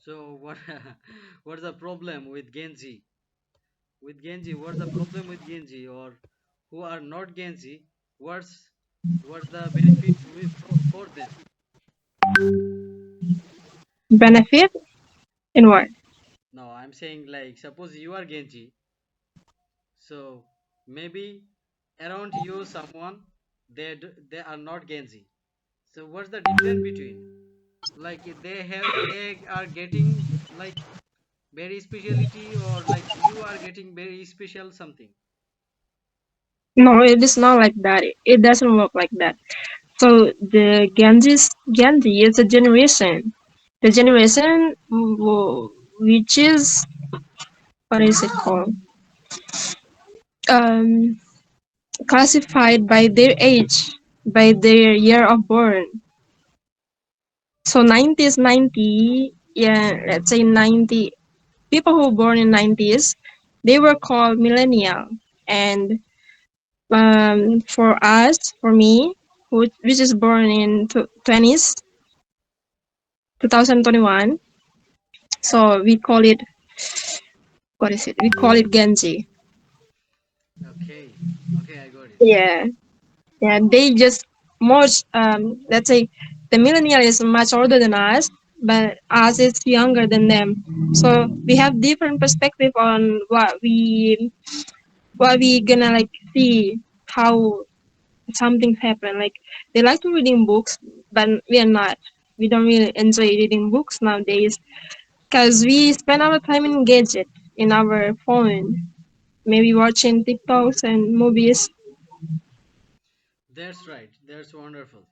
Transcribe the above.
So what what's the problem with Genji? With Genji, what's the problem with Genji or who are not Genji? What's the benefit for them? Benefit in what? No, I'm saying like suppose you are Genji, so maybe around you someone they are not Genji. So what's the difference between? Like they are getting like very speciality or like you are getting very special something. No, it is not like that. It doesn't work like that. So the Genji is a generation. The generation which is what is it called? Um, Classified by their age, by their year of born. So 90s, yeah, let's say 90 people who born in 90s, they were called millennial. And for us, for me, which is born in 20s, 2021, so we call it, what is it? We call it Genji. Okay, okay, I got it. Yeah, yeah. They just much, let's say, the millennial is much older than us, but us is younger than them. So we have different perspective on what we gonna like see how something happen. Like they like to reading books, but we are not. We don't really enjoy reading books nowadays because we spend our time in gadget in our phone, maybe watching TikToks and movies. That's right. That's wonderful.